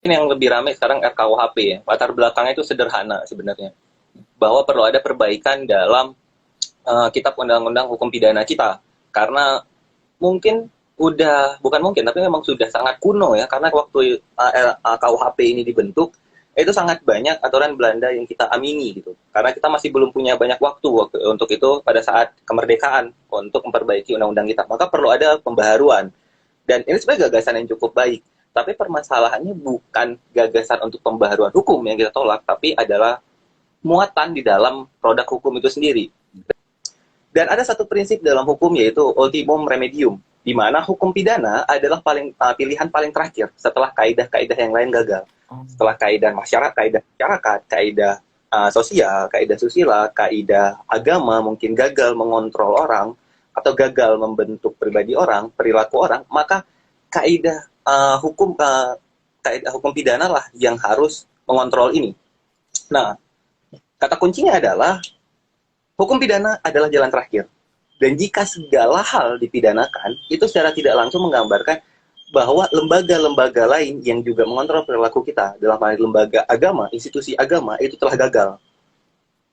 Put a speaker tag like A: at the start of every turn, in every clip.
A: Ini yang lebih ramai sekarang RKUHP ya. Latar belakangnya itu sederhana sebenarnya. Bahwa perlu ada perbaikan dalam kitab undang-undang hukum pidana kita. Karena mungkin bukan mungkin, tapi memang sudah sangat kuno ya. Karena waktu KUHP ini dibentuk, itu sangat banyak aturan Belanda yang kita amini gitu. Karena kita masih belum punya banyak waktu untuk itu pada saat kemerdekaan untuk memperbaiki undang-undang kita. Maka perlu ada pembaharuan. Dan ini sebenarnya gagasan yang cukup baik. Tapi permasalahannya bukan gagasan untuk pembaharuan hukum yang kita tolak, tapi adalah muatan di dalam produk hukum itu sendiri. Dan ada satu prinsip dalam hukum yaitu ultimum remedium, di mana hukum pidana adalah pilihan paling terakhir setelah kaidah-kaidah yang lain gagal. Setelah kaidah masyarakat, kaidah sosial, kaidah susila, kaidah agama mungkin gagal mengontrol orang atau gagal membentuk pribadi orang, perilaku orang, maka kaidah kaidah hukum pidana lah yang harus mengontrol ini. Nah, kata kuncinya adalah hukum pidana adalah jalan terakhir. Dan jika segala hal dipidanakan, itu secara tidak langsung menggambarkan bahwa lembaga-lembaga lain yang juga mengontrol perilaku kita, dalam hal lembaga agama, institusi agama, itu telah gagal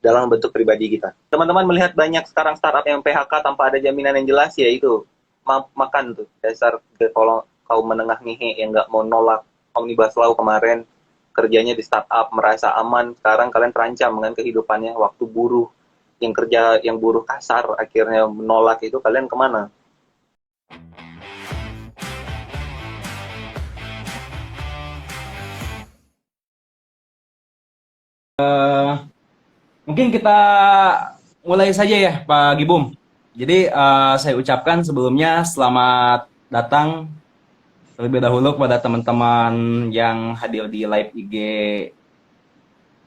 A: dalam bentuk pribadi kita. Teman-teman melihat banyak sekarang startup yang PHK tanpa ada jaminan yang jelas, ya itu makan tuh dasar kalau kaum menengah ngehe yang nggak mau nolak Omnibus Law kemarin, kerjanya di startup merasa aman, sekarang kalian terancam dengan kehidupannya, waktu buruh yang kerja yang buruh kasar akhirnya menolak, itu kalian kemana?
B: Mungkin kita mulai saja ya Pak Gibum. Jadi saya ucapkan sebelumnya selamat datang terlebih dahulu kepada teman-teman yang hadir di live IG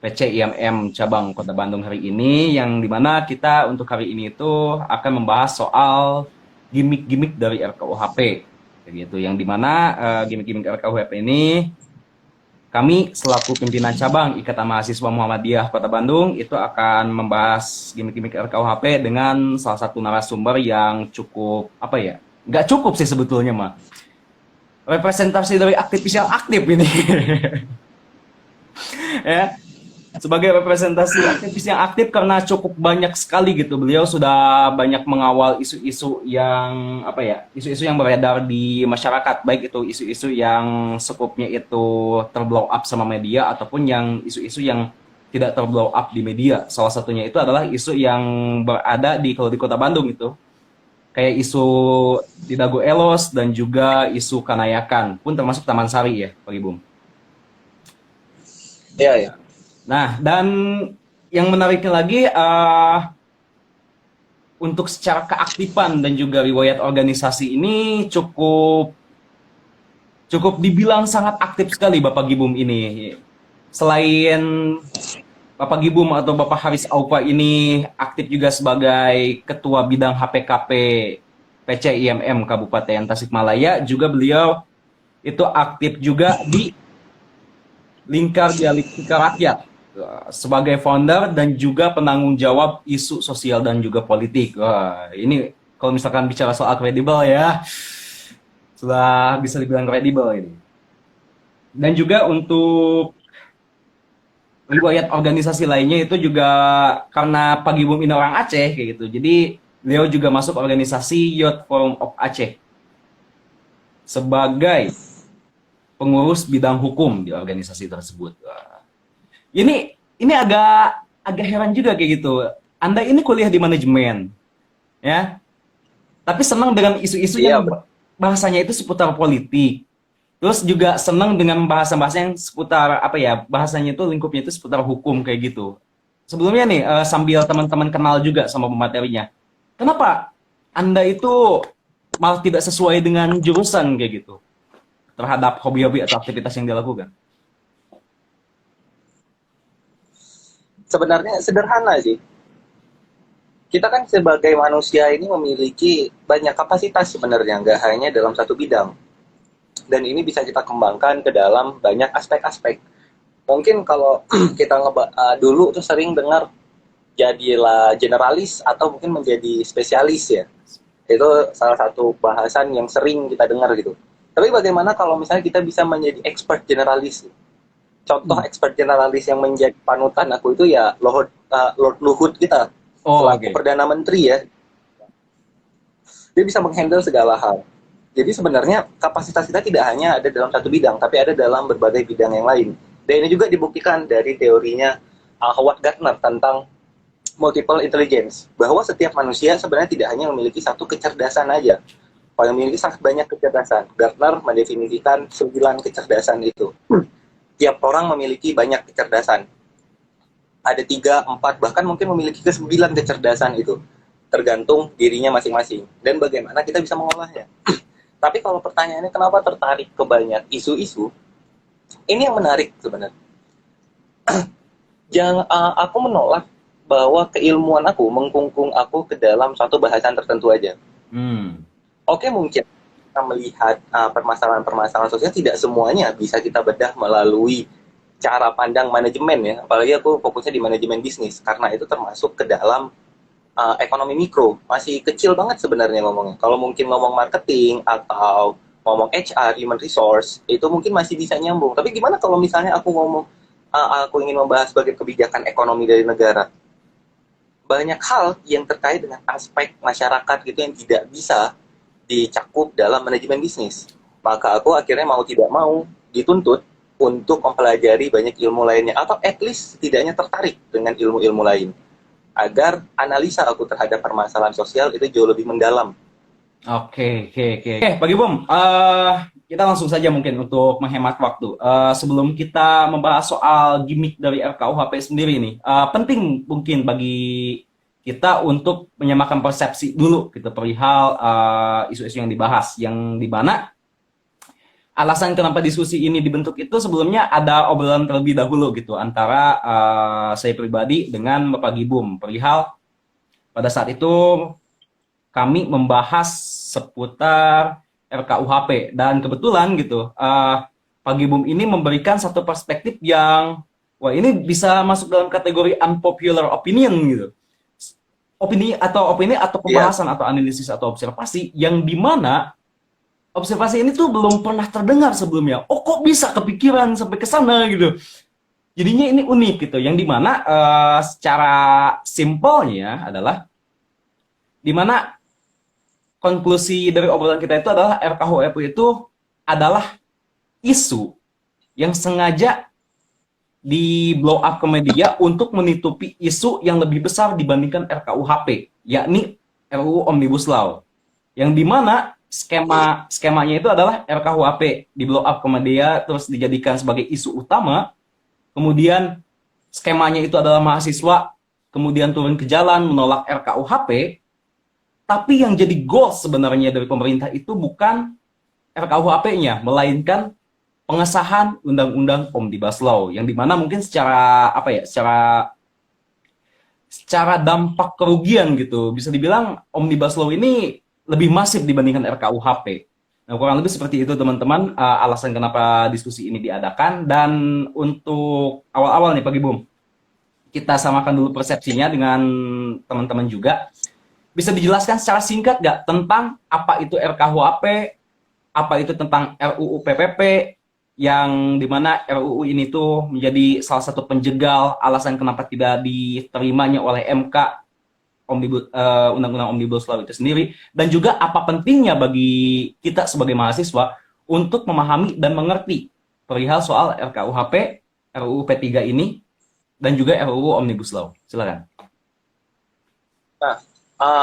B: PC IMM cabang Kota Bandung hari ini, yang dimana kita untuk hari ini itu akan membahas soal gimmick-gimmick dari RKUHP, begitu. Yang dimana gimmick-gimmick RKUHP ini kami selaku pimpinan cabang Ikatan Mahasiswa Muhammadiyah Kota Bandung itu akan membahas gimmick-gimmick RKUHP dengan salah satu narasumber yang cukup apa ya? Nggak cukup sih sebetulnya mah. Representasi dari aktivis yang aktif ini. Ya, sebagai representasi aktivis yang aktif karena cukup banyak sekali gitu. Beliau sudah banyak mengawal isu-isu yang apa ya? Isu-isu yang beredar di masyarakat, baik itu isu-isu yang skupnya itu terblow up sama media ataupun yang isu-isu yang tidak terblow up di media. Salah satunya itu adalah isu yang berada di kalau di Kota Bandung itu. Kayak isu di Dago Elos dan juga isu Kanayakan pun termasuk Taman Sari ya, Pak Ibum.
A: Ya, ya.
B: Nah, dan yang menariknya lagi untuk secara keaktifan dan juga riwayat organisasi ini cukup cukup dibilang sangat aktif sekali Bapak Gibum ini. Selain Bapak Gibum atau Bapak Haris Aufa ini aktif juga sebagai Ketua Bidang HPKP PC IMM Kabupaten Tasikmalaya, juga beliau itu aktif juga di Lingkar Dialektika Rakyat sebagai founder dan juga penanggung jawab isu sosial dan juga politik. Wah, ini kalau misalkan bicara soal kredibel ya, sudah bisa dibilang kredibel ini. Dan juga untuk riwayat organisasi lainnya itu juga karena Pak Gibum ini orang Aceh kayak gitu. Jadi beliau juga masuk organisasi Youth Forum of Aceh sebagai pengurus bidang hukum di organisasi tersebut. Ini agak heran juga kayak gitu. Anda ini kuliah di manajemen, ya, tapi senang dengan isu-isu
A: Iya,
B: yang bahasanya itu seputar politik. Terus juga senang dengan bahasa-bahasa yang seputar apa ya, bahasanya itu lingkupnya itu seputar hukum kayak gitu. Sebelumnya nih, sambil teman-teman kenal juga sama pematerinya, kenapa Anda itu malah tidak sesuai dengan jurusan kayak gitu terhadap hobi-hobi atau aktivitas yang dilakukan?
A: sebenarnya sederhana sih. Kita kan sebagai manusia ini memiliki banyak kapasitas sebenarnya, nggak hanya dalam satu bidang. Dan ini bisa kita kembangkan ke dalam banyak aspek-aspek. Mungkin kalau kita dulu tuh sering dengar jadilah generalis atau mungkin menjadi spesialis ya. Itu salah satu bahasan yang sering kita dengar gitu. Tapi bagaimana kalau misalnya kita bisa menjadi expert generalis? Contoh expert generalis yang menjadi panutan aku itu ya Lord Luhut kita,
B: Oh,
A: selaku
B: oke.
A: Perdana Menteri ya. Dia bisa menghandle segala hal. Jadi sebenarnya kapasitas kita tidak hanya ada dalam satu bidang, tapi ada dalam berbagai bidang yang lain. Dan ini juga dibuktikan dari teorinya Howard Gardner tentang multiple intelligence, bahwa setiap manusia sebenarnya tidak hanya memiliki satu kecerdasan aja, kalau memiliki sangat banyak kecerdasan. Gardner mendefinisikan 9 kecerdasan itu. Tiap orang memiliki banyak kecerdasan. Ada 3, 4, bahkan mungkin memiliki ke-9 kecerdasan itu. Tergantung dirinya masing-masing. Dan bagaimana kita bisa mengolahnya. Tapi kalau pertanyaannya kenapa tertarik ke banyak isu-isu, ini yang menarik sebenarnya. Aku menolak bahwa keilmuan aku mengkungkung aku ke dalam suatu bahasan tertentu aja.
B: Hmm.
A: Oke, mungkin kita melihat permasalahan-permasalahan sosial tidak semuanya bisa kita bedah melalui cara pandang manajemen ya. Apalagi aku fokusnya di manajemen bisnis karena itu termasuk ke dalam ekonomi mikro. Masih kecil banget sebenarnya ngomongnya. Kalau mungkin ngomong marketing atau ngomong HR, human resource, itu mungkin masih bisa nyambung. Tapi gimana kalau misalnya aku ingin membahas sebagai kebijakan ekonomi dari negara? Banyak hal yang terkait dengan aspek masyarakat gitu yang tidak bisa dicakup dalam manajemen bisnis. Maka aku akhirnya mau tidak mau dituntut untuk mempelajari banyak ilmu lainnya atau at least setidaknya tertarik dengan ilmu-ilmu lain agar analisa aku terhadap permasalahan sosial itu jauh lebih mendalam.
B: Oke, Pak Gibom, kita langsung saja mungkin untuk menghemat waktu. Sebelum kita membahas soal gimmick dari RKUHP sendiri nih, penting mungkin bagi kita untuk menyamakan persepsi dulu gitu perihal isu-isu yang dibahas, yang di mana alasan kenapa diskusi ini dibentuk itu sebelumnya ada obrolan terlebih dahulu gitu antara saya pribadi dengan Bapak Gibum perihal pada saat itu kami membahas seputar RKUHP dan kebetulan gitu Pak Gibum ini memberikan satu perspektif yang wah ini bisa masuk dalam kategori unpopular opinion gitu, opini atau
A: Iya,
B: pembahasan atau analisis atau observasi yang dimana observasi ini tuh belum pernah terdengar sebelumnya. Oh kok bisa kepikiran sampai ke sana gitu. Jadinya ini unik gitu. Yang dimana secara simpelnya adalah dimana konklusi dari obrolan kita itu adalah RKUHP itu adalah isu yang sengaja di blow up ke media untuk menutupi isu yang lebih besar dibandingkan RKUHP, yakni RUU Omnibus Law. Yang dimana skemanya itu adalah RKUHP di blow up ke media terus dijadikan sebagai isu utama, kemudian skemanya itu adalah mahasiswa kemudian turun ke jalan menolak RKUHP, tapi yang jadi goal sebenarnya dari pemerintah itu bukan RKUHP-nya, melainkan pengesahan Undang-Undang Omnibus Law, yang dimana mungkin secara apa ya, secara dampak kerugian gitu, bisa dibilang Omnibus Law ini lebih masif dibandingkan RKUHP. Nah, kurang lebih seperti itu teman-teman, alasan kenapa diskusi ini diadakan. Dan untuk awal-awal nih Pak Gibum, kita samakan dulu persepsinya dengan teman-teman juga. Bisa dijelaskan secara singkat nggak tentang apa itu RKUHP, apa itu tentang RUU PPP, yang dimana RUU ini tuh menjadi salah satu penjegal alasan kenapa tidak diterimanya oleh MK Undang-Undang Omnibus Law itu sendiri, dan juga apa pentingnya bagi kita sebagai mahasiswa untuk memahami dan mengerti perihal soal RKUHP, RUU P3 ini, dan juga RUU Omnibus Law. Silakan.
A: nah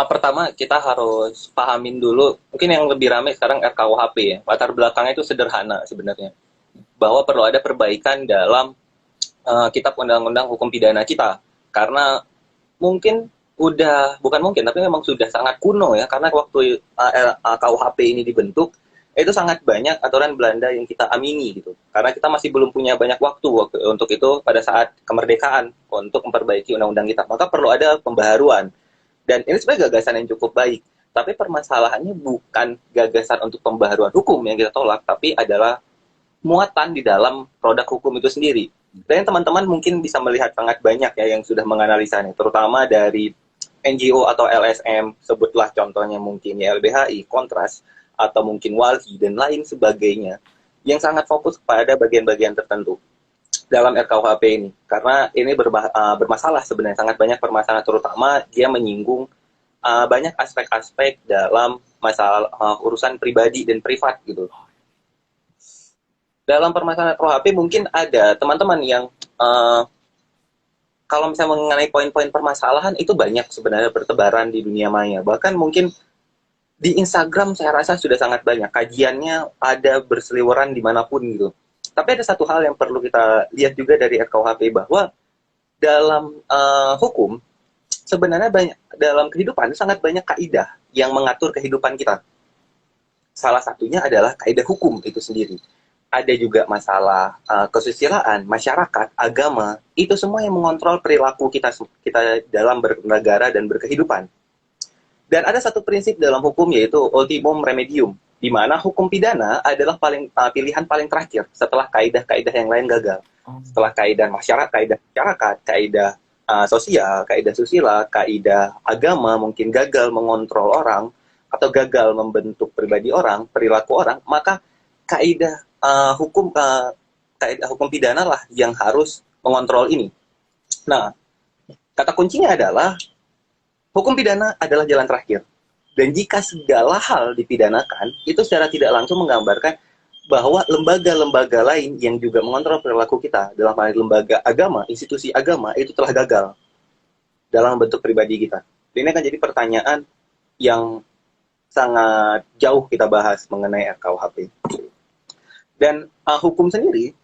A: pertama kita harus pahamin dulu, mungkin yang lebih ramai sekarang RKUHP ya. Latar belakangnya itu sederhana sebenarnya, bahwa perlu ada perbaikan dalam kitab undang-undang hukum pidana kita. Karena mungkin bukan mungkin, tapi memang sudah sangat kuno ya, karena waktu KUHP ini dibentuk, itu sangat banyak aturan Belanda yang kita amini gitu. Karena kita masih belum punya banyak waktu untuk itu pada saat kemerdekaan untuk memperbaiki undang-undang kita. Maka perlu ada pembaharuan. Dan ini sebenarnya gagasan yang cukup baik. Tapi permasalahannya bukan gagasan untuk pembaharuan hukum yang kita tolak, tapi adalah muatan di dalam produk hukum itu sendiri. Dan teman-teman mungkin bisa melihat sangat banyak ya yang sudah menganalisanya, terutama dari NGO atau LSM, sebutlah contohnya mungkin YLBHI, Kontras, atau mungkin wali dan lain sebagainya yang sangat fokus pada bagian-bagian tertentu dalam RKUHP ini, karena ini bermasalah sebenarnya, sangat banyak permasalahan, terutama dia menyinggung banyak aspek-aspek dalam masalah urusan pribadi dan privat gitu. Dalam permasalahan RKUHP mungkin ada teman-teman yang kalau misalnya mengenai poin-poin permasalahan itu banyak sebenarnya bertebaran di dunia maya. Bahkan mungkin di Instagram saya rasa sudah sangat banyak. Kajiannya ada berseliweran dimanapun gitu. Tapi ada satu hal yang perlu kita lihat juga dari RKUHP, bahwa dalam hukum sebenarnya banyak, dalam kehidupan sangat banyak kaidah yang mengatur kehidupan kita. Salah satunya adalah kaidah hukum itu sendiri. Ada juga masalah kesusilaan, masyarakat, agama, itu semua yang mengontrol perilaku kita dalam bernegara dan berkehidupan. Dan ada satu prinsip dalam hukum, yaitu ultimum remedium, di mana hukum pidana adalah pilihan paling terakhir setelah kaidah-kaidah yang lain gagal. Setelah kaidah masyarakat, kaidah sosial, kaidah susila, kaidah agama mungkin gagal mengontrol orang atau gagal membentuk pribadi orang, perilaku orang, maka kaidah kaidah hukum pidana lah yang harus mengontrol ini. Nah, kata kuncinya adalah hukum pidana adalah jalan terakhir. Dan jika segala hal dipidanakan, itu secara tidak langsung menggambarkan bahwa lembaga-lembaga lain yang juga mengontrol perilaku kita, dalam hal lembaga agama, institusi agama, itu telah gagal dalam bentuk pribadi kita. Ini akan jadi pertanyaan yang sangat jauh kita bahas mengenai RKUHP. Dan hukum sendiri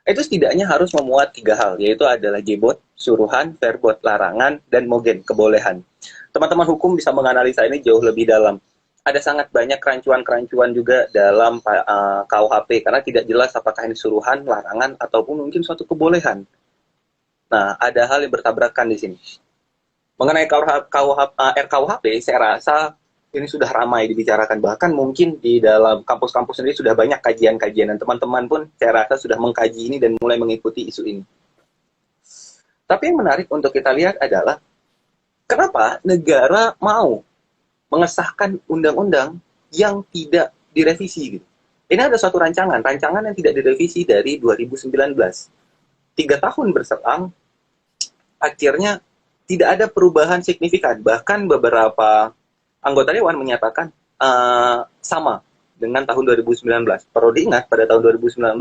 A: itu setidaknya harus memuat 3 hal, yaitu adalah jebot, suruhan, verbot, larangan, dan mogen, kebolehan. Teman-teman hukum bisa menganalisa ini jauh lebih dalam. Ada sangat banyak kerancuan-kerancuan juga dalam KUHP, karena tidak jelas apakah ini suruhan, larangan, ataupun mungkin suatu kebolehan. Nah, ada hal yang bertabrakan di sini. Mengenai RKUHP, saya rasa ini sudah ramai dibicarakan, bahkan mungkin di dalam kampus-kampus sendiri sudah banyak kajian-kajian, dan teman-teman pun saya rasa sudah mengkaji ini dan mulai mengikuti isu ini. Tapi yang menarik untuk kita lihat adalah kenapa negara mau mengesahkan undang-undang yang tidak direvisi gitu. Ini ada suatu rancangan yang tidak direvisi dari 2019. 3 tahun berselang, akhirnya tidak ada perubahan signifikan. Bahkan beberapa anggota Dewan menyatakan sama dengan tahun 2019. Perlu diingat, pada tahun 2019,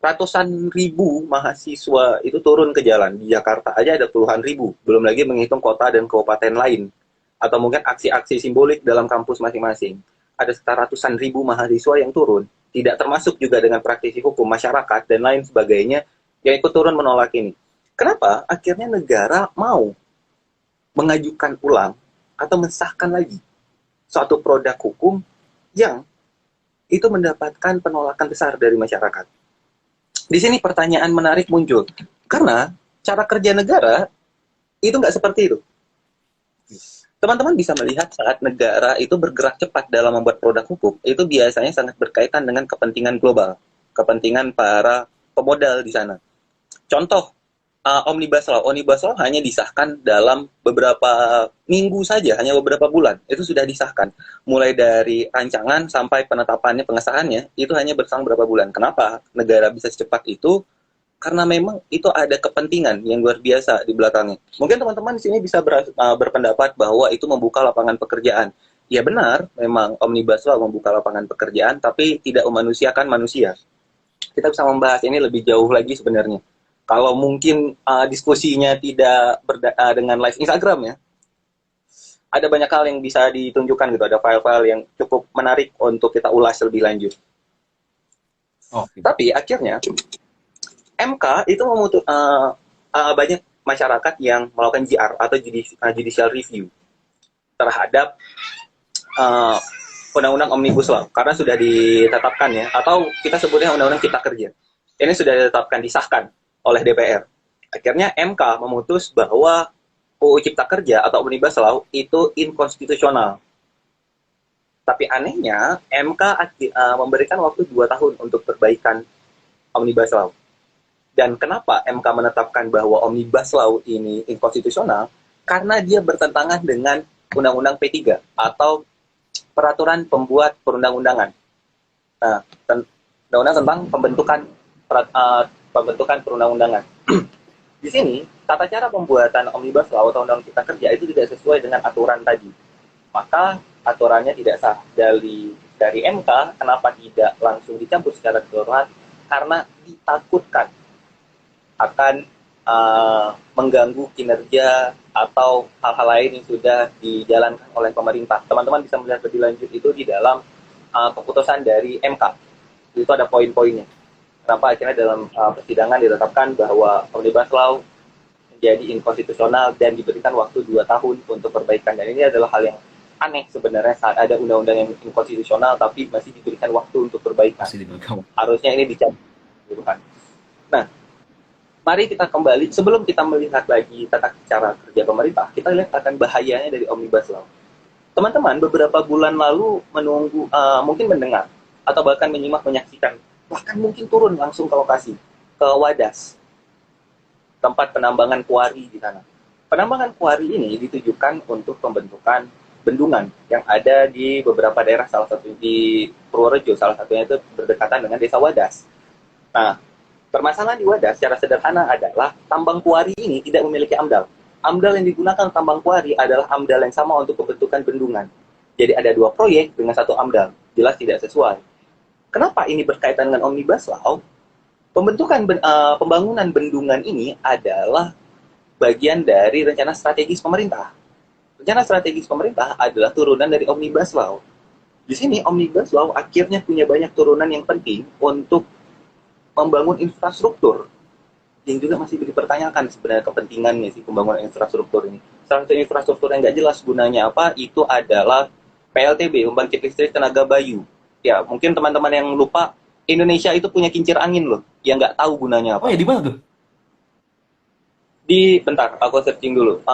A: ratusan ribu mahasiswa itu turun ke jalan. Di Jakarta aja ada puluhan ribu. Belum lagi menghitung kota dan kabupaten lain. Atau mungkin aksi-aksi simbolik dalam kampus masing-masing. Ada sekitar ratusan ribu mahasiswa yang turun. Tidak termasuk juga dengan praktisi hukum, masyarakat, dan lain sebagainya yang ikut turun menolak ini. Kenapa? Akhirnya negara mau mengajukan ulang atau mensahkan lagi suatu produk hukum yang itu mendapatkan penolakan besar dari masyarakat. Di sini pertanyaan menarik muncul, karena cara kerja negara itu nggak seperti itu. Teman-teman bisa melihat saat negara itu bergerak cepat dalam membuat produk hukum, itu biasanya sangat berkaitan dengan kepentingan global, kepentingan para pemodal di sana. Contoh, Omnibus Law hanya disahkan dalam beberapa minggu saja, hanya beberapa bulan, itu sudah disahkan. Mulai dari rancangan sampai penetapannya, pengesahannya, itu hanya berselang beberapa bulan. Kenapa negara bisa secepat itu? Karena memang itu ada kepentingan yang luar biasa di belakangnya. Mungkin teman-teman di sini bisa berpendapat bahwa itu membuka lapangan pekerjaan. Ya benar, memang Omnibus Law membuka lapangan pekerjaan, tapi tidak memanusiakan manusia. Kita bisa membahas ini lebih jauh lagi sebenarnya. Kalau mungkin diskusinya tidak dengan live Instagram ya, ada banyak hal yang bisa ditunjukkan gitu, ada file-file yang cukup menarik untuk kita ulas lebih lanjut.
B: Okay.
A: Tapi akhirnya MK itu banyak masyarakat yang melakukan JR atau judicial review terhadap undang-undang Omnibus Law, karena sudah ditetapkan ya, atau kita sebutnya undang-undang Cipta Kerja. Ini sudah ditetapkan, disahkan oleh DPR. Akhirnya MK memutus bahwa UU Cipta Kerja atau Omnibus Law itu inkonstitusional. Tapi anehnya MK memberikan waktu 2 tahun untuk perbaikan Omnibus Law. Dan kenapa MK menetapkan bahwa Omnibus Law ini inkonstitusional? Karena dia bertentangan dengan Undang-Undang P3 atau peraturan pembuat perundang-undangan. Nah, undang-undang tentang pembentukan perundang-undangan. Di sini, tata cara pembuatan Omnibus Law atau Undang Cipta Kerja itu tidak sesuai dengan aturan tadi. Maka aturannya tidak sah. Dari MK, kenapa tidak langsung dicabut secara keseluruhan? Karena ditakutkan akan mengganggu kinerja atau hal-hal lain yang sudah dijalankan oleh pemerintah. Teman-teman bisa melihat lebih lanjut itu di dalam keputusan dari MK. Itu ada poin-poinnya. Kenapa akhirnya dalam persidangan ditetapkan bahwa Omnibus Law menjadi inkonstitusional dan diberikan waktu 2 tahun untuk perbaikan. Dan ini adalah hal yang aneh sebenarnya saat ada undang-undang yang inkonstitusional tapi masih diberikan waktu untuk perbaikan. Harusnya ini dicabut. Nah, mari kita kembali, sebelum kita melihat lagi tata cara kerja pemerintah, kita lihat akan bahayanya dari Omnibus Law. Teman-teman, beberapa bulan lalu menunggu, mungkin mendengar, atau bahkan menyimak, menyaksikan, bahkan mungkin turun langsung ke lokasi, ke Wadas, tempat penambangan kuari di sana. Penambangan kuari ini ditujukan untuk pembentukan bendungan yang ada di beberapa daerah, salah satu di Purworejo, salah satunya itu berdekatan dengan desa Wadas. Nah, permasalahan di Wadas secara sederhana adalah tambang kuari ini tidak memiliki AMDAL. AMDAL yang digunakan tambang kuari adalah AMDAL yang sama untuk pembentukan bendungan. Jadi ada 2 proyek dengan 1 AMDAL. Jelas tidak sesuai. Kenapa ini berkaitan dengan Omnibus Law? Pembangunan bendungan ini adalah bagian dari rencana strategis pemerintah. Rencana strategis pemerintah adalah turunan dari Omnibus Law. Di sini Omnibus Law akhirnya punya banyak turunan yang penting untuk membangun infrastruktur yang juga masih dipertanyakan sebenarnya kepentingannya sih pembangunan infrastruktur ini. Salah satu infrastruktur yang nggak jelas gunanya apa itu adalah PLTB, pembangkit listrik tenaga bayu. Ya, mungkin teman-teman yang lupa, Indonesia itu punya kincir angin loh, yang nggak tahu gunanya apa.
B: Oh ya, di mana tuh?
A: Bentar, aku searching dulu.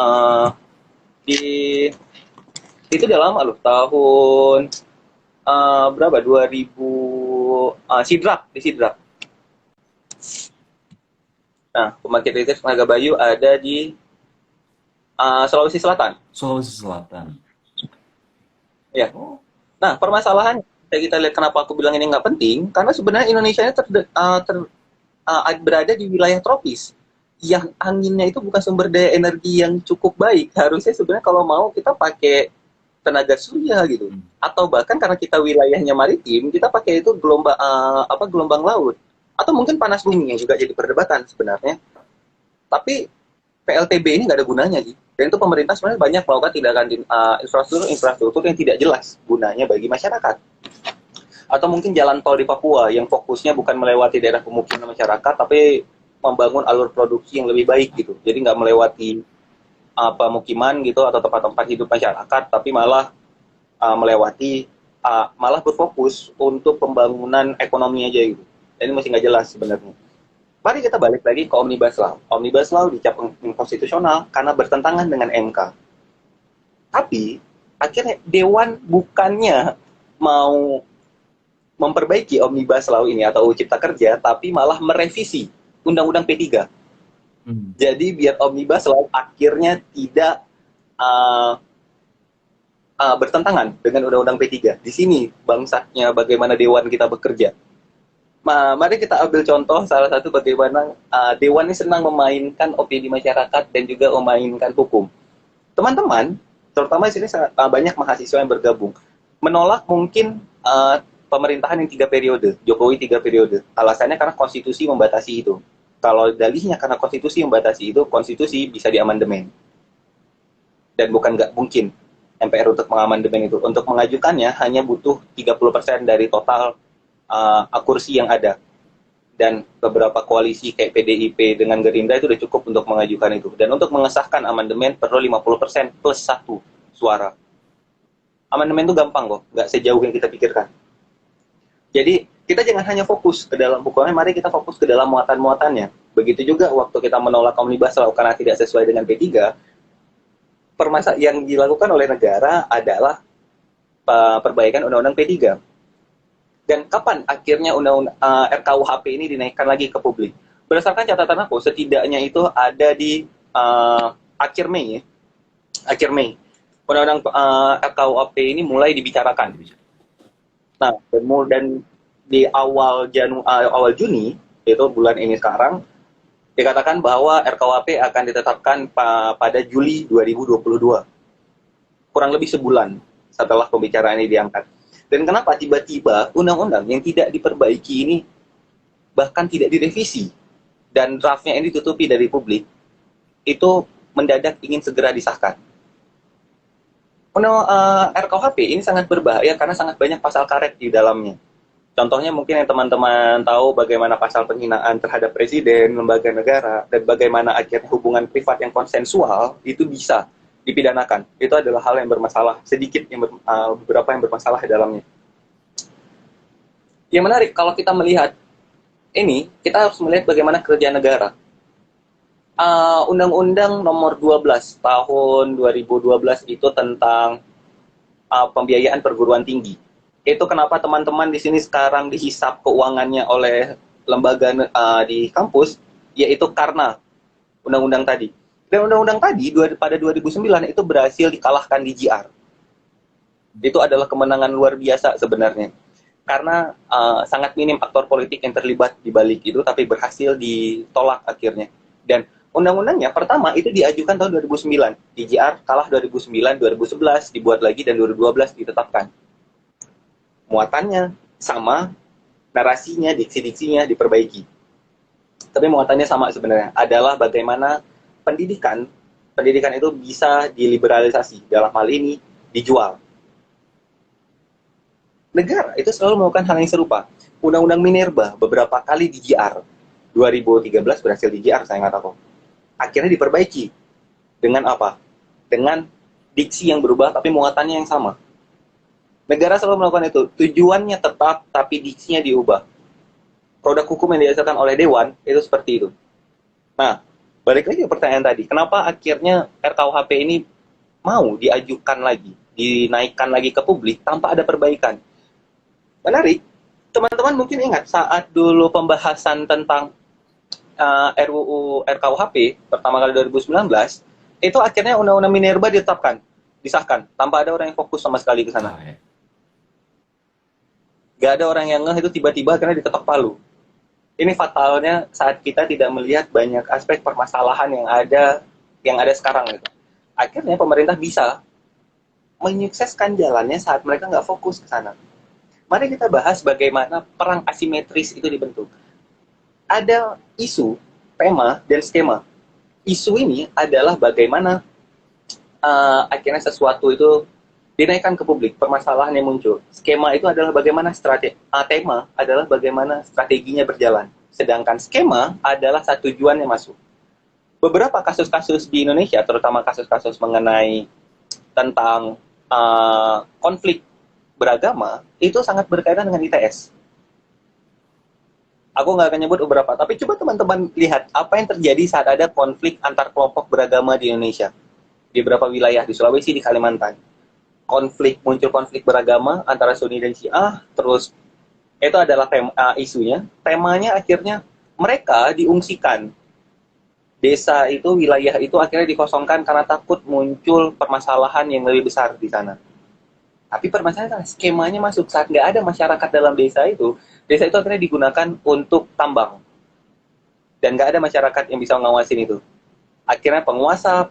A: Itu udah lama loh, tahun berapa? 2000 Sidrap, di Sidrap. Nah, pembangkit listrik tenaga bayu ada di Sulawesi Selatan.
B: Sulawesi Selatan.
A: Ya. Nah, permasalahan kita lihat kenapa aku bilang ini nggak penting, karena sebenarnya Indonesia berada di wilayah tropis yang anginnya itu bukan sumber daya energi yang cukup baik. Harusnya sebenarnya kalau mau kita pakai tenaga surya gitu, atau bahkan karena kita wilayahnya maritim, kita pakai itu gelombang laut, atau mungkin panas bumi yang juga jadi perdebatan sebenarnya. Tapi PLTB ini nggak ada gunanya sih. Dan itu pemerintah sebenarnya banyak melakukan tindakan infrastruktur yang tidak jelas gunanya bagi masyarakat. Atau mungkin jalan tol di Papua yang fokusnya bukan melewati daerah pemukiman masyarakat, tapi membangun alur produksi yang lebih baik gitu. Jadi nggak melewati pemukiman gitu atau tempat-tempat hidup masyarakat, tapi malah malah berfokus untuk pembangunan ekonomi aja gitu. Dan ini masih nggak jelas sebenarnya. Mari kita balik lagi ke Omnibus Law. Omnibus Law dicap inkonstitusional karena bertentangan dengan MK. Tapi akhirnya Dewan bukannya mau memperbaiki Omnibus Law ini atau UU Cipta Kerja, tapi malah merevisi Undang-Undang P3. Jadi biar Omnibus Law akhirnya tidak bertentangan dengan Undang-Undang P3. Di sini bangsatnya bagaimana Dewan kita bekerja. Mari kita ambil contoh salah satu bagaimana Dewan ini senang memainkan opini masyarakat dan juga memainkan hukum. Teman-teman, terutama di sini banyak mahasiswa yang bergabung, menolak mungkin pemerintahan yang 3 periode, Jokowi 3 periode. Alasannya karena konstitusi membatasi itu. Kalau dalihnya karena konstitusi membatasi itu, konstitusi bisa diamandemen. Dan bukan nggak mungkin MPR untuk mengamandemen itu. Untuk mengajukannya hanya butuh 30% dari total kursi yang ada. Dan beberapa koalisi kayak PDIP dengan Gerindra itu udah cukup untuk mengajukan itu. Dan untuk mengesahkan amandemen perlu 50% plus 1 suara. Amandemen itu gampang kok, nggak sejauh yang kita pikirkan. Jadi kita jangan hanya fokus ke dalam hukumnya, mari kita fokus ke dalam muatan-muatannya. Begitu juga waktu kita menolak Omnibus Law karena tidak sesuai dengan P3, yang dilakukan oleh negara adalah perbaikan Undang-Undang P3. Dan kapan akhirnya RKUHP ini dinaikkan lagi ke publik? Berdasarkan catatan aku, setidaknya itu ada di akhir Mei. undang-undang RKUHP ini mulai dibicarakan. Nah, dan di awal Juni, yaitu bulan ini sekarang, dikatakan bahwa RKUHP akan ditetapkan pada Juli 2022. Kurang lebih sebulan setelah pembicaraan ini diangkat. Dan kenapa tiba-tiba undang-undang yang tidak diperbaiki ini bahkan tidak direvisi dan draftnya ini ditutupi dari publik, itu mendadak ingin segera disahkan. RKUHP ini sangat berbahaya karena sangat banyak pasal karet di dalamnya. Contohnya mungkin yang teman-teman tahu bagaimana pasal penghinaan terhadap presiden, lembaga negara, dan bagaimana akhirnya hubungan privat yang konsensual itu bisa dipidanakan. Itu adalah hal yang bermasalah, sedikit yang beberapa yang bermasalah di dalamnya. Yang menarik kalau kita melihat ini, kita harus melihat bagaimana kerja negara. Undang-Undang nomor 12 tahun 2012 itu tentang pembiayaan perguruan tinggi. Itu kenapa teman-teman di sini sekarang dihisap keuangannya oleh lembaga di kampus, yaitu karena undang-undang tadi. Dan undang-undang tadi pada 2009 itu berhasil dikalahkan di JR. Itu adalah kemenangan luar biasa sebenarnya. Karena sangat minim aktor politik yang terlibat di balik itu, tapi berhasil ditolak akhirnya. Dan undang-undangnya pertama itu diajukan tahun 2009. DJR kalah 2009, 2011 dibuat lagi dan 2012 ditetapkan. Muatannya sama, narasinya, diksi-diksinya diperbaiki. Tapi muatannya sama sebenarnya. Adalah bagaimana pendidikan itu bisa diliberalisasi. Dalam hal ini dijual. Negara itu selalu melakukan hal yang serupa. Undang-undang Minerba beberapa kali DJR. 2013 berhasil DJR, saya nggak tahu. Akhirnya diperbaiki. Dengan apa? Dengan diksi yang berubah, tapi muatannya yang sama. Negara selalu melakukan itu. Tujuannya tetap, tapi diksinya diubah. Produk hukum yang dihasilkan oleh Dewan, itu seperti itu. Nah, balik lagi ke pertanyaan tadi. Kenapa akhirnya RKUHP ini mau diajukan lagi, dinaikkan lagi ke publik tanpa ada perbaikan? Menarik. Teman-teman mungkin ingat saat dulu pembahasan tentang RUU RKUHP pertama kali 2019, itu akhirnya undang-undang Minerba disahkan tanpa ada orang yang fokus sama sekali ke sana. Gak ada orang yang itu tiba-tiba akhirnya diketok palu. Ini fatalnya saat kita tidak melihat banyak aspek permasalahan yang ada sekarang gitu. Akhirnya pemerintah bisa menyukseskan jalannya saat mereka nggak fokus ke sana. Mari kita bahas bagaimana perang asimetris itu dibentuk. Ada isu, tema, dan skema. Isu ini adalah bagaimana akhirnya sesuatu itu dinaikkan ke publik, permasalahan yang muncul. Skema itu adalah bagaimana tema adalah bagaimana strateginya berjalan. Sedangkan skema adalah saat tujuannya masuk. Beberapa kasus-kasus di Indonesia, terutama kasus-kasus mengenai tentang konflik beragama, itu sangat berkaitan dengan ITS. Aku nggak akan nyebut beberapa, tapi coba teman-teman lihat apa yang terjadi saat ada konflik antar kelompok beragama di Indonesia. Di beberapa wilayah, di Sulawesi, di Kalimantan. Muncul konflik beragama antara Sunni dan Syiah, terus itu adalah isunya. Temanya akhirnya mereka diungsikan. Desa itu, wilayah itu akhirnya dikosongkan karena takut muncul permasalahan yang lebih besar di sana. Tapi permasalahan skemanya masuk saat nggak ada masyarakat dalam desa itu akhirnya digunakan untuk tambang. Dan nggak ada masyarakat yang bisa ngawasin itu. Akhirnya pengusaha,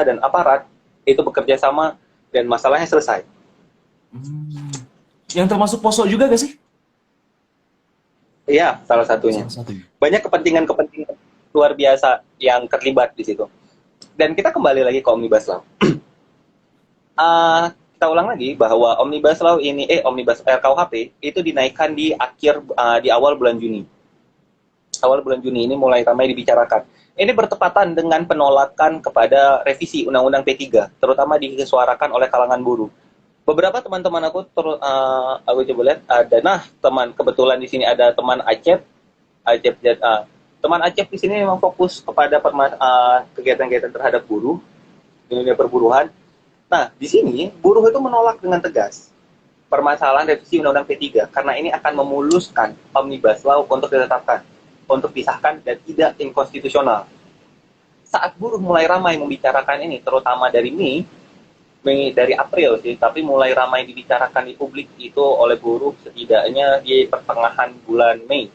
A: dan aparat itu bekerja sama dan masalahnya selesai.
B: Yang termasuk Poso juga gak sih?
A: Iya, salah satunya. Banyak kepentingan-kepentingan luar biasa yang terlibat di situ. Dan kita kembali lagi ke Omnibus Law. Kita ulang lagi bahwa Omnibus RKUHP itu dinaikkan di awal bulan Juni. Awal bulan Juni ini mulai ramai dibicarakan. Ini bertepatan dengan penolakan kepada revisi Undang-Undang P3, terutama disuarakan oleh kalangan buruh. Beberapa teman-teman aku coba lihat ada kebetulan di sini ada teman Acep. Teman Acep di sini memang fokus kepada kegiatan-kegiatan terhadap buruh di dunia perburuhan. Nah, di sini buruh itu menolak dengan tegas permasalahan revisi Undang-Undang P3 karena ini akan memuluskan Omnibus Law untuk ditetapkan, untuk disahkan dan tidak inkonstitusional. saat buruh mulai ramai membicarakan ini, terutama dari Mei dari April sih, tapi mulai ramai dibicarakan di publik itu oleh buruh setidaknya di pertengahan bulan Mei,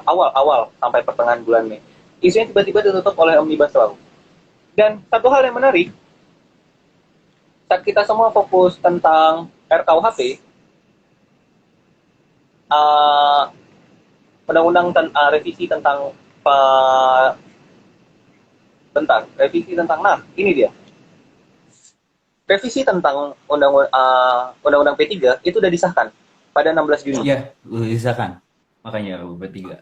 A: awal-awal sampai pertengahan bulan Mei. Isunya tiba-tiba ditutup oleh Omnibus Law. Dan satu hal yang menarik, saat kita semua fokus tentang RKUHP, undang-undang revisi tentang revisi tentang ini dia. Revisi tentang undang-undang P3 itu udah disahkan pada 16 Juni.
B: Iya, disahkan. Makanya P3.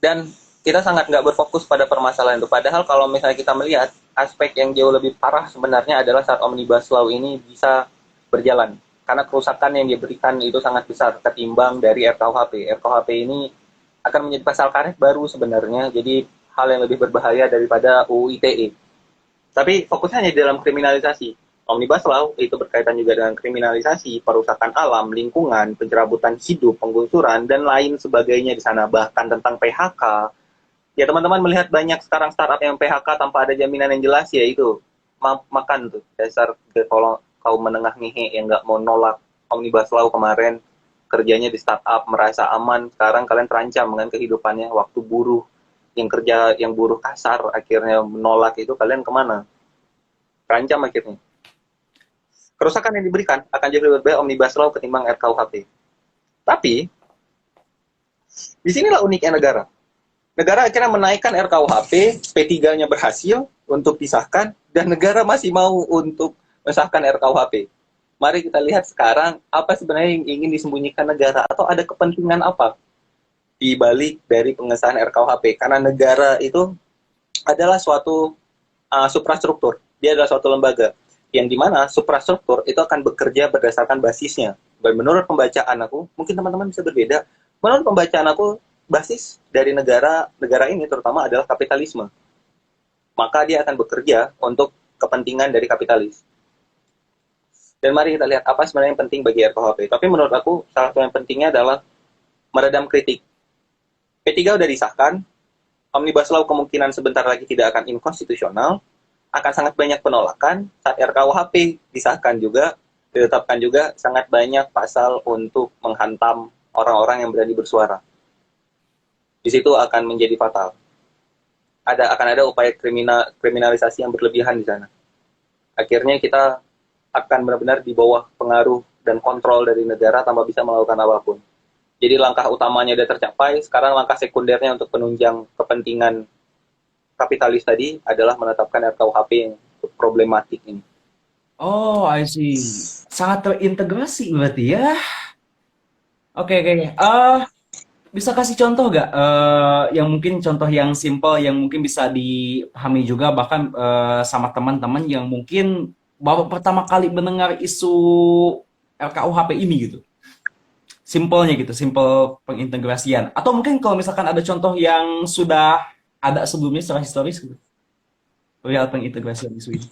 A: Dan kita sangat nggak berfokus pada permasalahan itu. Padahal kalau misalnya kita melihat aspek yang jauh lebih parah sebenarnya adalah saat Omnibus Law ini bisa berjalan. Karena kerusakan yang diberikan itu sangat besar ketimbang dari RKUHP. RKUHP ini akan menjadi pasal karet baru sebenarnya. Jadi hal yang lebih berbahaya daripada UU ITE. Tapi fokusnya hanya di dalam kriminalisasi. Omnibus Law itu berkaitan juga dengan kriminalisasi, perusakan alam, lingkungan, pencerabutan hidup, penggusuran, dan lain sebagainya di sana. Bahkan tentang PHK. Ya teman-teman melihat banyak sekarang startup yang PHK tanpa ada jaminan yang jelas, ya itu makan tuh. Dasar kalau kaum menengah ngehe yang nggak mau nolak Omnibus Law kemarin, kerjanya di startup, merasa aman. Sekarang kalian terancam dengan kehidupannya, waktu buruh. Yang buruh kasar akhirnya menolak itu, kalian kemana? Terancam akhirnya. Kerusakan yang diberikan akan jadi lebih baik Omnibus Law ketimbang RKUHP. Tapi disinilah uniknya negara. Negara akhirnya menaikkan RKUHP, P3-nya berhasil untuk disahkan, dan negara masih mau untuk mensahkan RKUHP. Mari kita lihat sekarang apa sebenarnya yang ingin disembunyikan negara, atau ada kepentingan apa di balik dari pengesahan RKUHP. Karena negara itu adalah suatu suprastruktur. Dia adalah suatu lembaga yang dimana suprastruktur itu akan bekerja berdasarkan basisnya. Dan menurut pembacaan aku, mungkin teman-teman bisa berbeda. Menurut pembacaan aku, basis dari negara ini terutama adalah kapitalisme. Maka dia akan bekerja untuk kepentingan dari kapitalis. Dan mari kita lihat apa sebenarnya yang penting bagi RKUHP. Tapi menurut aku, salah satu yang pentingnya adalah meredam kritik. P3 udah disahkan, Omnibus Law kemungkinan sebentar lagi tidak akan inkonstitusional, akan sangat banyak penolakan. Saat RKUHP disahkan juga, ditetapkan juga, sangat banyak pasal untuk menghantam orang-orang yang berani bersuara. Di situ akan menjadi fatal. Akan ada upaya kriminalisasi yang berlebihan di sana. Akhirnya kita akan benar-benar di bawah pengaruh dan kontrol dari negara tanpa bisa melakukan apapun. Jadi langkah utamanya sudah tercapai, sekarang langkah sekundernya untuk penunjang kepentingan kapitalis tadi adalah menetapkan RKUHP yang problematik ini.
B: Oh, I see. Sangat terintegrasi berarti ya. Oke. Bisa kasih contoh nggak? Yang mungkin contoh yang simple, yang mungkin bisa dipahami juga bahkan sama teman-teman yang mungkin baru pertama kali mendengar isu RKUHP ini gitu. Simpelnya gitu, simpel pengintegrasian. Atau mungkin kalau misalkan ada contoh yang sudah ada sebelumnya secara historis gitu. Perihal pengintegrasian isu ini.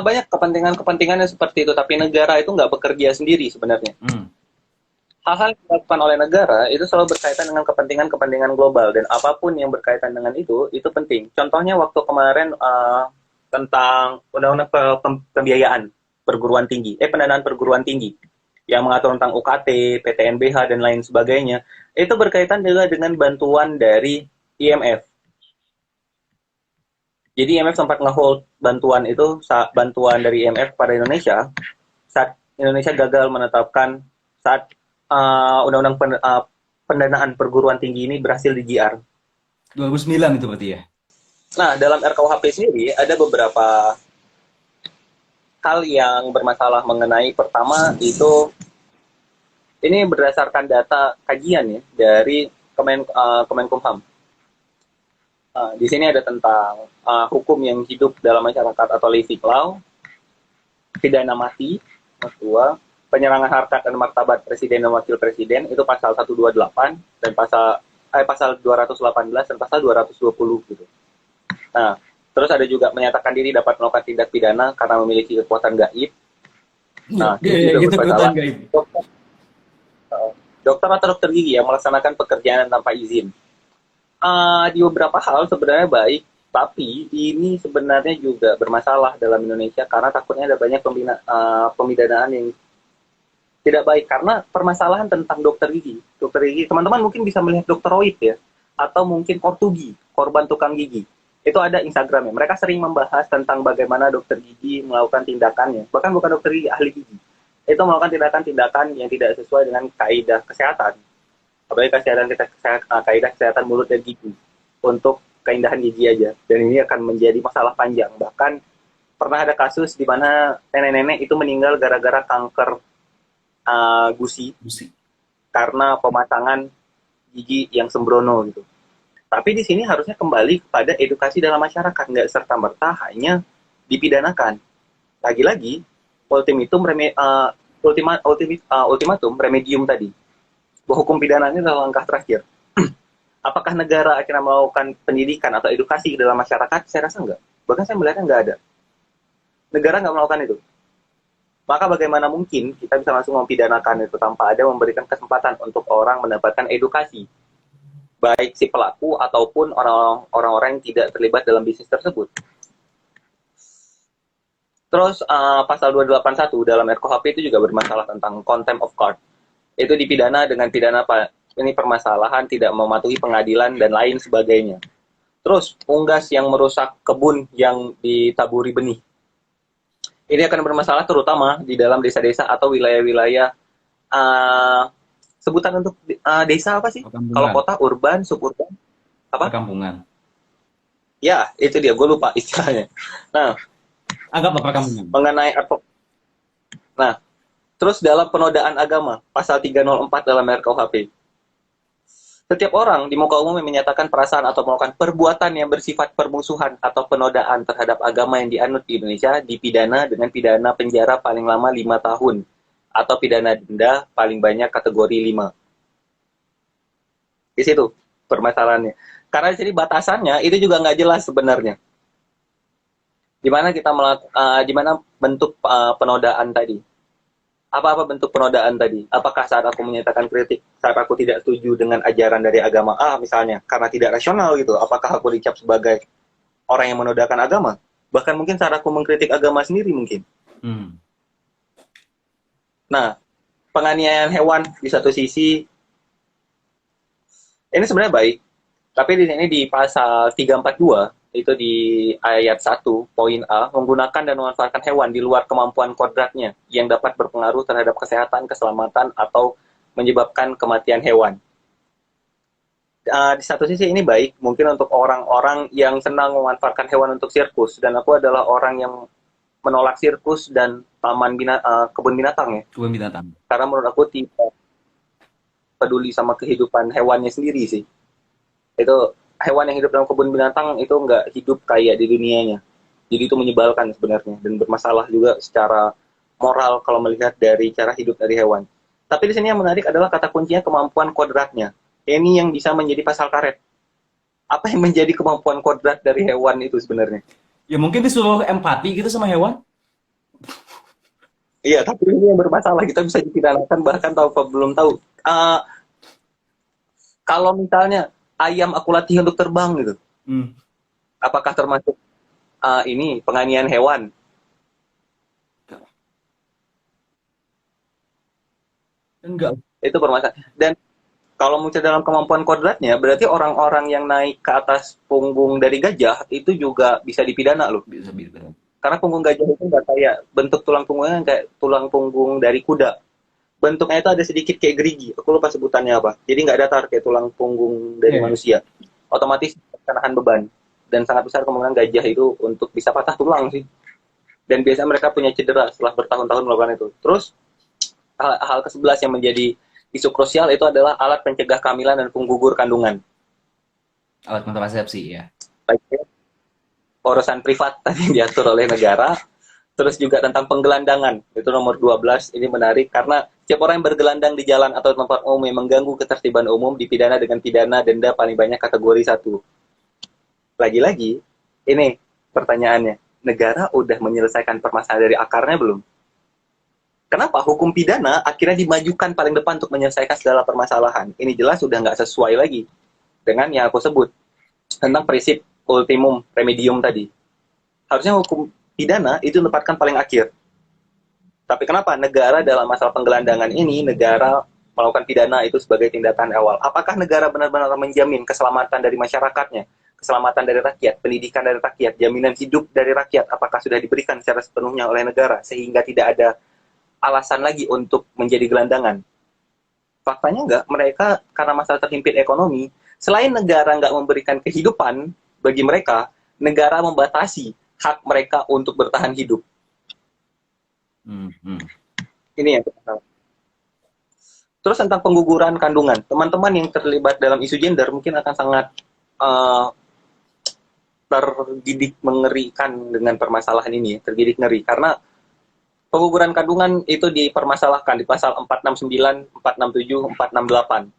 A: Banyak kepentingan-kepentingannya seperti itu, tapi negara itu nggak bekerja sendiri sebenarnya. Hal-hal yang dilakukan oleh negara itu selalu berkaitan dengan kepentingan-kepentingan global, dan apapun yang berkaitan dengan itu penting. Contohnya waktu kemarin tentang undang-undang pembiayaan perguruan tinggi, pendanaan perguruan tinggi yang mengatur tentang UKT, PTNBH, dan lain sebagainya, itu berkaitan juga dengan bantuan dari IMF. Jadi IMF sempat nge-hold bantuan dari IMF pada Indonesia saat Indonesia gagal menetapkan saat undang-undang pendanaan perguruan tinggi ini berhasil di GR.
B: 2009 itu berarti ya?
A: Nah, dalam RKUHP sendiri ada beberapa hal yang bermasalah mengenai, pertama itu ini berdasarkan data kajian ya dari Kemenkumham. Di sini ada tentang hukum yang hidup dalam masyarakat atau living law, pidana mati, kedua, penyerangan harkat dan martabat presiden dan wakil presiden itu pasal 128 dan pasal 218 dan pasal 220 gitu. Nah, terus ada juga menyatakan diri dapat melakukan tindak pidana karena memiliki kekuatan gaib. Nah,
B: gitu kekuatan gaib.
A: dokter atau dokter gigi yang melaksanakan pekerjaan tanpa izin. Di beberapa hal sebenarnya baik, tapi ini sebenarnya juga bermasalah dalam Indonesia karena takutnya ada banyak pemidanaan yang tidak baik karena permasalahan tentang dokter gigi. Dokter gigi, teman-teman mungkin bisa melihat dokter Roit ya, atau mungkin Kortugi, korban tukang gigi. Itu ada Instagramnya. Mereka sering membahas tentang bagaimana dokter gigi melakukan tindakannya. Bahkan bukan dokter gigi, ahli gigi. Itu melakukan tindakan-tindakan yang tidak sesuai dengan kaidah kesehatan. Apalagi kaidah kesehatan mulut dan gigi. Untuk keindahan gigi aja. Dan ini akan menjadi masalah panjang. Bahkan pernah ada kasus di mana nenek-nenek itu meninggal gara-gara kanker gusi karena pemasangan gigi yang sembrono gitu. Tapi di sini harusnya kembali kepada edukasi dalam masyarakat, nggak serta-merta hanya dipidanakan. Lagi-lagi ultimatum remedium tadi, bahwa hukum pidana ini adalah langkah terakhir. Apakah negara akhirnya melakukan pendidikan atau edukasi dalam masyarakat? Saya rasa enggak. Bahkan saya melihatnya nggak ada. Negara nggak melakukan itu. Maka bagaimana mungkin kita bisa langsung mempidanakan itu tanpa ada memberikan kesempatan untuk orang mendapatkan edukasi, baik si pelaku ataupun orang-orang yang tidak terlibat dalam bisnis tersebut. Terus pasal 281 dalam RKUHP itu juga bermasalah tentang contempt of court. Itu dipidana dengan pidana ini permasalahan tidak mematuhi pengadilan dan lain sebagainya. Terus unggas yang merusak kebun yang ditaburi benih. Ini akan bermasalah terutama di dalam desa-desa atau wilayah-wilayah sebutan untuk desa apa sih? Kalau kota, urban, suburban, apa?
B: Perkampungan.
A: Ya, itu dia. Gue lupa istilahnya. Nah,
B: anggaplah perkampungan.
A: Mengenai nah, terus dalam penodaan agama, pasal 304 dalam RKUHP. Setiap orang di muka umum yang menyatakan perasaan atau melakukan perbuatan yang bersifat permusuhan atau penodaan terhadap agama yang dianut di Indonesia dipidana dengan pidana penjara paling lama 5 tahun atau pidana denda paling banyak kategori 5. Di situ permasalahannya. Karena di sini batasannya itu juga nggak jelas sebenarnya. Di mana bentuk penodaan tadi? Apa bentuk penodaan tadi? Apakah saat aku menyatakan kritik, saat aku tidak setuju dengan ajaran dari agama A misalnya, karena tidak rasional gitu, apakah aku dicap sebagai orang yang menodaikan agama? Bahkan mungkin saat aku mengkritik agama sendiri mungkin. Nah, penganiayaan hewan di satu sisi, ini sebenarnya baik, tapi di sini di pasal 342, itu di ayat 1, poin A, menggunakan dan memanfaatkan hewan di luar kemampuan kodratnya yang dapat berpengaruh terhadap kesehatan, keselamatan, atau menyebabkan kematian hewan. Di satu sisi ini baik, mungkin untuk orang-orang yang senang memanfaatkan hewan untuk sirkus, dan aku adalah orang yang menolak sirkus dan kebun binatang ya.
B: Kebun binatang.
A: Karena menurut aku tidak peduli sama kehidupan hewannya sendiri sih. Itu hewan yang hidup dalam kebun binatang itu nggak hidup kayak di dunianya. Jadi itu menyebalkan sebenarnya dan bermasalah juga secara moral kalau melihat dari cara hidup dari hewan. Tapi di sini yang menarik adalah kata kuncinya kemampuan kodratnya. Ini yang bisa menjadi pasal karet. Apa yang menjadi kemampuan kodrat dari hewan itu sebenarnya?
B: Ya mungkin disuruh empati gitu sama hewan.
A: Iya, tapi ini yang bermasalah. Kita bisa dipidanakan bahkan belum tahu. Kalau misalnya ayam aku latih untuk terbang gitu. Apakah termasuk ini penganiayaan hewan?
B: Enggak.
A: Itu bermasalah. Dan kalau muncul dalam kemampuan kodratnya, berarti orang-orang yang naik ke atas punggung dari gajah itu juga bisa dipidana loh.
B: Bisa dipidana.
A: Karena punggung gajah itu nggak kayak bentuk tulang punggungnya kayak tulang punggung dari kuda. Bentuknya itu ada sedikit kayak gerigi. Aku lupa sebutannya apa. Jadi nggak datar kayak tulang punggung dari manusia. Otomatis menahan beban. Dan sangat besar kemungkinan gajah itu untuk bisa patah tulang sih. Dan biasanya mereka punya cedera setelah bertahun-tahun melakukan itu. Terus hal ke-11 yang menjadi isu krusial itu adalah alat pencegah kehamilan dan penggugur kandungan.
B: Alat kontrasepsi ya.
A: Urusan privat tadi diatur oleh negara. Terus juga tentang penggelandangan, itu nomor 12, ini menarik karena setiap orang yang bergelandang di jalan atau tempat umum yang mengganggu ketertiban umum dipidana dengan pidana denda paling banyak kategori 1. Lagi-lagi, ini pertanyaannya, negara udah menyelesaikan permasalahan dari akarnya belum? Kenapa hukum pidana akhirnya dimajukan paling depan untuk menyelesaikan segala permasalahan? Ini jelas sudah nggak sesuai lagi dengan yang aku sebut tentang prinsip ultimum remedium tadi. Harusnya hukum pidana itu ditempatkan paling akhir. Tapi kenapa negara dalam masalah penggelandangan ini, negara melakukan pidana itu sebagai tindakan awal? Apakah negara benar-benar menjamin keselamatan dari masyarakatnya, keselamatan dari rakyat, pendidikan dari rakyat, jaminan hidup dari rakyat, apakah sudah diberikan secara sepenuhnya oleh negara, sehingga tidak ada alasan lagi untuk menjadi gelandangan? Faktanya enggak, mereka karena masalah terhimpit ekonomi, selain negara nggak memberikan kehidupan bagi mereka, negara membatasi hak mereka untuk bertahan hidup. Ini yang pertama. Terus tentang pengguguran kandungan, teman-teman yang terlibat dalam isu gender mungkin akan sangat terdidik mengerikan dengan permasalahan ini, terdidik ngeri, karena pengguguran kandungan itu dipermasalahkan di pasal 469, 467, 468.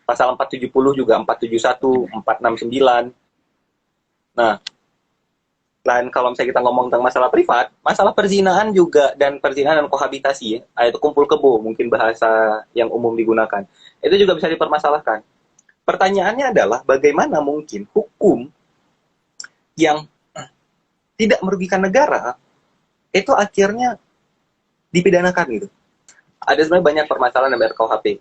A: Pasal 470 juga, 471, 469. Nah, dan kalau misalnya kita ngomong tentang masalah privat, masalah perzinaan juga, dan perzinaan dan kohabitasi, itu kumpul kebo, mungkin bahasa yang umum digunakan, itu juga bisa dipermasalahkan. Pertanyaannya adalah, bagaimana mungkin hukum yang tidak merugikan negara, itu akhirnya dipidanakan gitu. Ada sebenarnya banyak permasalahan dalam RKUHP.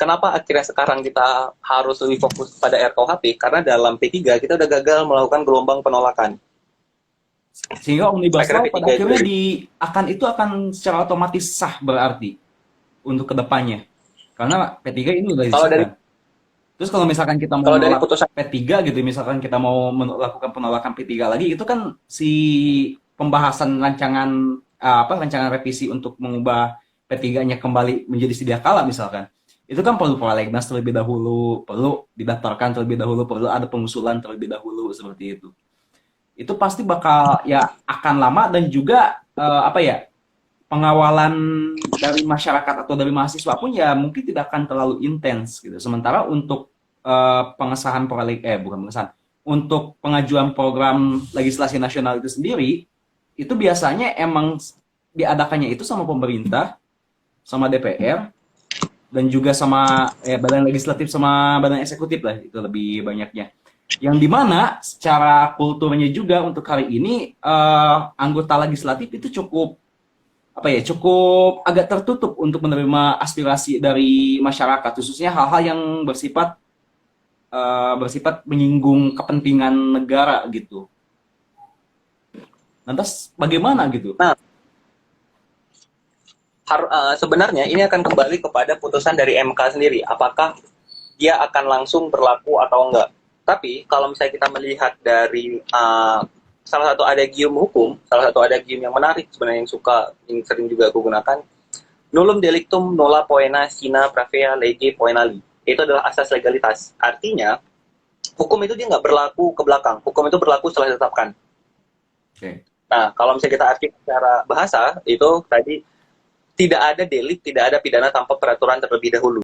A: Kenapa akhirnya sekarang kita harus lebih fokus pada RKUHP? Karena dalam P3 kita udah gagal melakukan gelombang penolakan.
B: Sehingga Omnibus Law pada akhirnya akan secara otomatis sah berarti untuk kedepannya. Karena P3 ini udah disahkan. Terus kalau misalkan kita mau menolak P3 gitu, misalkan kita mau melakukan penolakan P3 lagi, itu kan si pembahasan rancangan revisi untuk mengubah P3-nya kembali menjadi sedia kala misalkan. Itu kan perlu prolegnas terlebih dahulu, perlu didaftarkan terlebih dahulu, perlu ada pengusulan terlebih dahulu, seperti itu. Itu pasti bakal akan lama, dan juga pengawalan dari masyarakat atau dari mahasiswa pun ya mungkin tidak akan terlalu intens gitu. Sementara untuk untuk pengajuan program legislasi nasional itu sendiri, itu biasanya emang diadakannya itu sama pemerintah, sama DPR, dan juga sama badan legislatif sama badan eksekutif lah, itu lebih banyaknya. Yang dimana secara kulturnya juga untuk hari ini anggota legislatif itu cukup agak tertutup untuk menerima aspirasi dari masyarakat, khususnya hal-hal yang bersifat menyinggung kepentingan negara gitu. Lantas bagaimana gitu?
A: Nah, sebenarnya ini akan kembali kepada putusan dari MK sendiri, apakah dia akan langsung berlaku atau enggak. Tapi kalau misalnya kita melihat dari salah satu adagium hukum, salah satu adagium yang menarik sebenarnya yang sering juga aku gunakan, nullum delictum nulla poena sine pravea lege poenali. Itu adalah asas legalitas. Artinya, hukum itu dia nggak berlaku ke belakang. Hukum itu berlaku setelah ditetapkan.
B: Okay.
A: Nah, kalau misalnya kita artikan secara bahasa, itu tadi tidak ada delik, tidak ada pidana tanpa peraturan terlebih dahulu.